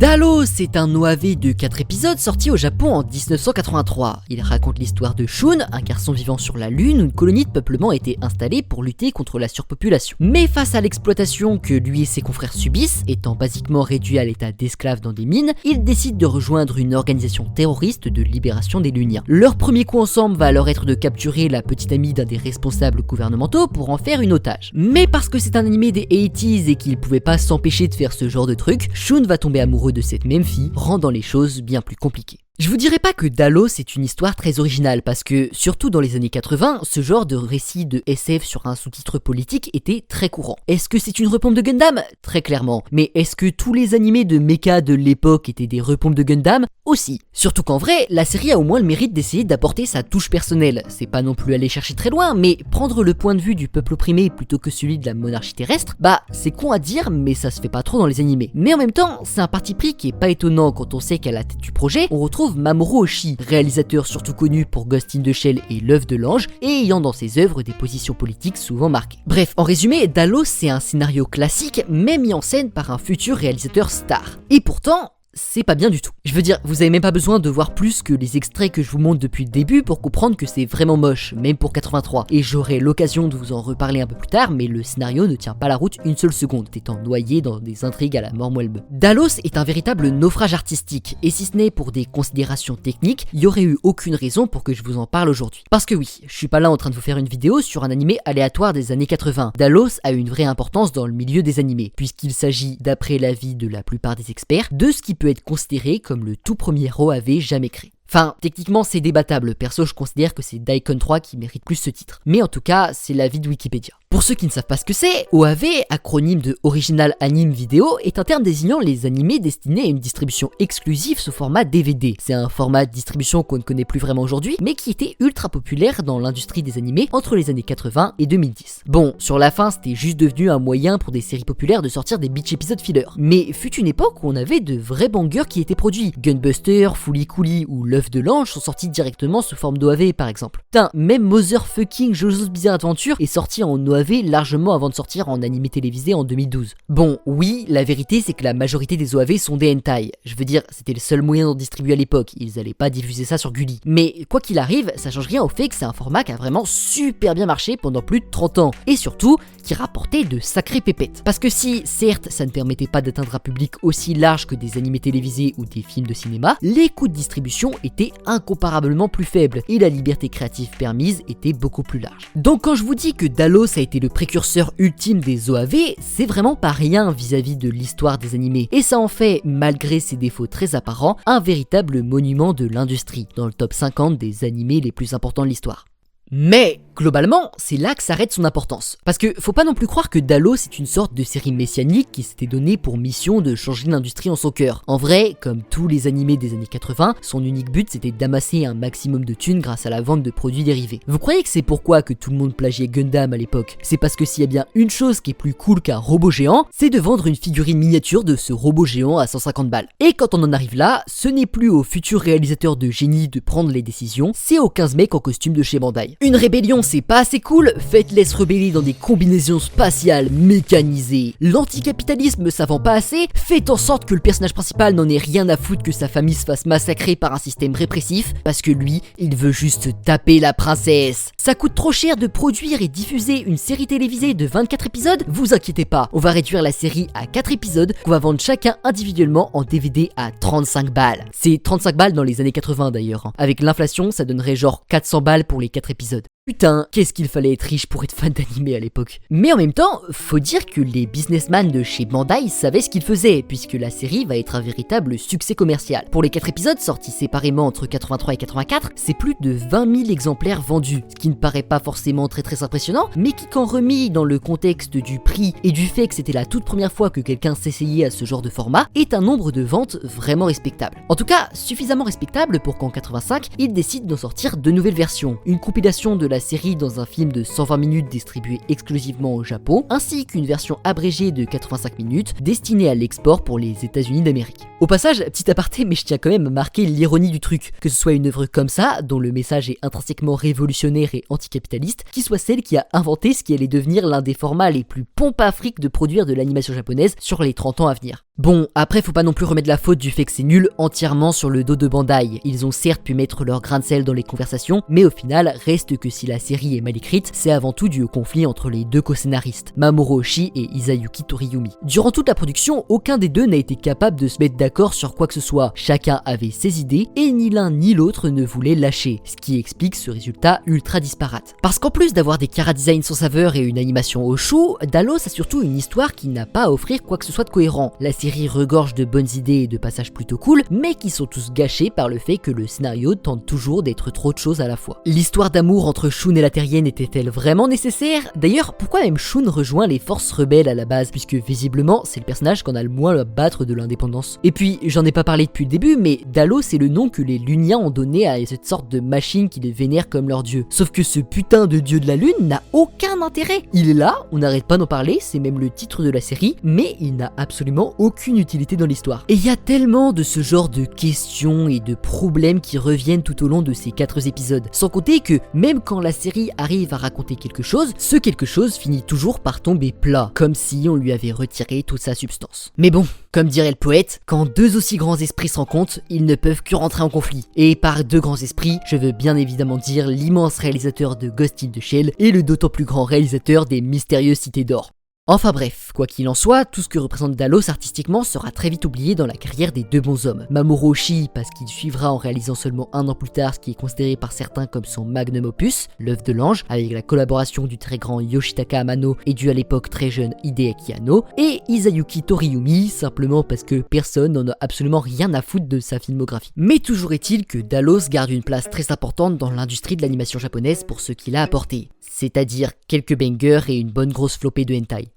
Dallos est un OAV de 4 épisodes sorti au Japon en 1983. Il raconte l'histoire de Shun, un garçon vivant sur la Lune où une colonie de peuplement a été installée pour lutter contre la surpopulation. Mais face à l'exploitation que lui et ses confrères subissent, étant basiquement réduits à l'état d'esclaves dans des mines, il décide de rejoindre une organisation terroriste de libération des Luniens. Leur premier coup ensemble va alors être de capturer la petite amie d'un des responsables gouvernementaux pour en faire une otage. Mais parce que c'est un animé des 80s et qu'il pouvait pas s'empêcher de faire ce genre de truc, Shun va tomber amoureux de cette même fille, rendant les choses bien plus compliquées. Je vous dirais pas que Dallos est une histoire très originale parce que, surtout dans les années 80, ce genre de récit de SF sur un sous-titre politique était très courant. Est-ce que c'est une repompe de Gundam? Très clairement. Mais est-ce que tous les animés de mecha de l'époque étaient des repompes de Gundam? Aussi. Surtout qu'en vrai, la série a au moins le mérite d'essayer d'apporter sa touche personnelle. C'est pas non plus aller chercher très loin, mais prendre le point de vue du peuple opprimé plutôt que celui de la monarchie terrestre, c'est con à dire, mais ça se fait pas trop dans les animés. Mais en même temps, c'est un parti pris qui est pas étonnant quand on sait qu'à la tête du projet, on retrouve Mamoru Oshii, réalisateur surtout connu pour Ghost in the Shell et L'œuf de l'ange, et ayant dans ses œuvres des positions politiques souvent marquées. Bref, en résumé, Dallos c'est un scénario classique, mais mis en scène par un futur réalisateur star. Et pourtant, c'est pas bien du tout. Je veux dire, vous avez même pas besoin de voir plus que les extraits que je vous montre depuis le début pour comprendre que c'est vraiment moche, même pour 83. Et j'aurai l'occasion de vous en reparler un peu plus tard, mais le scénario ne tient pas la route une seule seconde, étant noyé dans des intrigues à la mort moelle-bœuf. Dallos est un véritable naufrage artistique, et si ce n'est pour des considérations techniques, il y aurait eu aucune raison pour que je vous en parle aujourd'hui. Parce que oui, je suis pas là en train de vous faire une vidéo sur un animé aléatoire des années 80. Dallos a une vraie importance dans le milieu des animés, puisqu'il s'agit, d'après l'avis de la plupart des experts, de ce qui peut être considéré comme le tout premier OAV jamais créé. Enfin, techniquement c'est débattable, perso je considère que c'est Daikon 3 qui mérite plus ce titre. Mais en tout cas, c'est l'avis de Wikipédia. Pour ceux qui ne savent pas ce que c'est, OAV, acronyme de Original Anime Video, est un terme désignant les animés destinés à une distribution exclusive sous format DVD. C'est un format de distribution qu'on ne connaît plus vraiment aujourd'hui, mais qui était ultra populaire dans l'industrie des animés entre les années 80 et 2010. Bon, sur la fin, c'était juste devenu un moyen pour des séries populaires de sortir des bitch épisodes filler. Mais fut une époque où on avait de vrais bangers qui étaient produits. Gunbuster, Fooly Cooly ou L'œuf de l'ange sont sortis directement sous forme d'OAV par exemple. Putain, même Motherfucking Jojo's Bizarre Adventure est sorti en OAV largement avant de sortir en animé télévisé en 2012. Bon, oui, la vérité c'est que la majorité des OAV sont des hentai. Je veux dire, c'était le seul moyen d'en distribuer à l'époque, ils allaient pas diffuser ça sur Gulli. Mais quoi qu'il arrive, ça change rien au fait que c'est un format qui a vraiment super bien marché pendant plus de 30 ans. Et surtout, qui rapportait de sacrées pépettes. Parce que si, certes, ça ne permettait pas d'atteindre un public aussi large que des animés télévisés ou des films de cinéma, les coûts de distribution étaient incomparablement plus faibles et la liberté créative permise était beaucoup plus large. Donc quand je vous dis que Dallos a été le précurseur ultime des OAV, c'est vraiment pas rien vis-à-vis de l'histoire des animés. Et ça en fait, malgré ses défauts très apparents, un véritable monument de l'industrie, dans le top 50 des animés les plus importants de l'histoire. Mais, globalement, c'est là que s'arrête son importance. Parce que faut pas non plus croire que Dallos est une sorte de série messianique qui s'était donnée pour mission de changer l'industrie en son cœur. En vrai, comme tous les animés des années 80, son unique but c'était d'amasser un maximum de thunes grâce à la vente de produits dérivés. Vous croyez que c'est pourquoi que tout le monde plagiait Gundam à l'époque? C'est parce que s'il y a bien une chose qui est plus cool qu'un robot géant, c'est de vendre une figurine miniature de ce robot géant à 150 balles. Et quand on en arrive là, ce n'est plus au futur réalisateur de génie de prendre les décisions, c'est aux 15 mecs en costume de chez Bandai. Une rébellion c'est pas assez cool, faites-les se rebeller dans des combinaisons spatiales mécanisées. L'anticapitalisme ça vend pas assez, faites en sorte que le personnage principal n'en ait rien à foutre que sa famille se fasse massacrer par un système répressif, parce que lui, il veut juste taper la princesse. Ça coûte trop cher de produire et diffuser une série télévisée de 24 épisodes? Vous inquiétez pas, on va réduire la série à 4 épisodes qu'on va vendre chacun individuellement en DVD à 35 balles. C'est 35 balles dans les années 80 d'ailleurs. Avec l'inflation, ça donnerait genre 400 balles pour les 4 épisodes. Putain, qu'est-ce qu'il fallait être riche pour être fan d'animé à l'époque. Mais en même temps, faut dire que les businessmen de chez Bandai savaient ce qu'ils faisaient, puisque la série va être un véritable succès commercial. Pour les 4 épisodes sortis séparément entre 83 et 84, c'est plus de 20 000 exemplaires vendus, ce qui ne paraît pas forcément très impressionnant, mais qui quand remis dans le contexte du prix et du fait que c'était la toute première fois que quelqu'un s'essayait à ce genre de format, est un nombre de ventes vraiment respectable. En tout cas, suffisamment respectable pour qu'en 85, ils décident d'en sortir 2 nouvelles versions, une compilation de la série dans un film de 120 minutes distribué exclusivement au Japon, ainsi qu'une version abrégée de 85 minutes destinée à l'export pour les États-Unis d'Amérique. Au passage, petit aparté, mais je tiens quand même à marquer l'ironie du truc, que ce soit une œuvre comme ça, dont le message est intrinsèquement révolutionnaire et anticapitaliste, qui soit celle qui a inventé ce qui allait devenir l'un des formats les plus pompafriques de produire de l'animation japonaise sur les 30 ans à venir. Bon, après faut pas non plus remettre la faute du fait que c'est nul entièrement sur le dos de Bandai. Ils ont certes pu mettre leur grain de sel dans les conversations, mais au final, reste que si la série est mal écrite, c'est avant tout dû au conflit entre les deux co-scénaristes, Mamoru Oshii et Isayuki Toriyumi. Durant toute la production, aucun des deux n'a été capable de se mettre d'accord sur quoi que ce soit. Chacun avait ses idées, et ni l'un ni l'autre ne voulait lâcher, ce qui explique ce résultat ultra disparate. Parce qu'en plus d'avoir des chara-design sans saveur et une animation au chou, Dallos a surtout une histoire qui n'a pas à offrir quoi que ce soit de cohérent. La série regorge de bonnes idées et de passages plutôt cool, mais qui sont tous gâchés par le fait que le scénario tente toujours d'être trop de choses à la fois. L'histoire d'amour entre Shun et la Terrienne était-elle vraiment nécessaire? D'ailleurs, pourquoi même Shun rejoint les forces rebelles à la base, puisque visiblement c'est le personnage qu'on a le moins à battre de l'indépendance. Et puis, j'en ai pas parlé depuis le début, mais Dallos c'est le nom que les Luniens ont donné à cette sorte de machine qui les vénère comme leur dieu. Sauf que ce putain de dieu de la lune n'a aucun intérêt. Il est là, on n'arrête pas d'en parler, c'est même le titre de la série, mais il n'a absolument aucune utilité dans l'histoire. Et il y a tellement de ce genre de questions et de problèmes qui reviennent tout au long de ces 4 épisodes. Sans compter que même quand la série arrive à raconter quelque chose, ce quelque chose finit toujours par tomber plat, comme si on lui avait retiré toute sa substance. Mais bon, comme dirait le poète, quand deux aussi grands esprits se rencontrent, ils ne peuvent que rentrer en conflit. Et par deux grands esprits, je veux bien évidemment dire l'immense réalisateur de Ghost in the Shell et le d'autant plus grand réalisateur des Mystérieuses Cités d'Or. Enfin bref, quoi qu'il en soit, tout ce que représente Dallos artistiquement sera très vite oublié dans la carrière des deux bonshommes. Mamoru Oshii parce qu'il suivra en réalisant seulement un an plus tard ce qui est considéré par certains comme son magnum opus, L'œuf de l'ange, avec la collaboration du très grand Yoshitaka Amano et du à l'époque très jeune Hideaki Anno, et Isayuki Toriyumi, simplement parce que personne n'en a absolument rien à foutre de sa filmographie. Mais toujours est-il que Dallos garde une place très importante dans l'industrie de l'animation japonaise pour ce qu'il a apporté, c'est-à-dire quelques bangers et une bonne grosse flopée de hentai.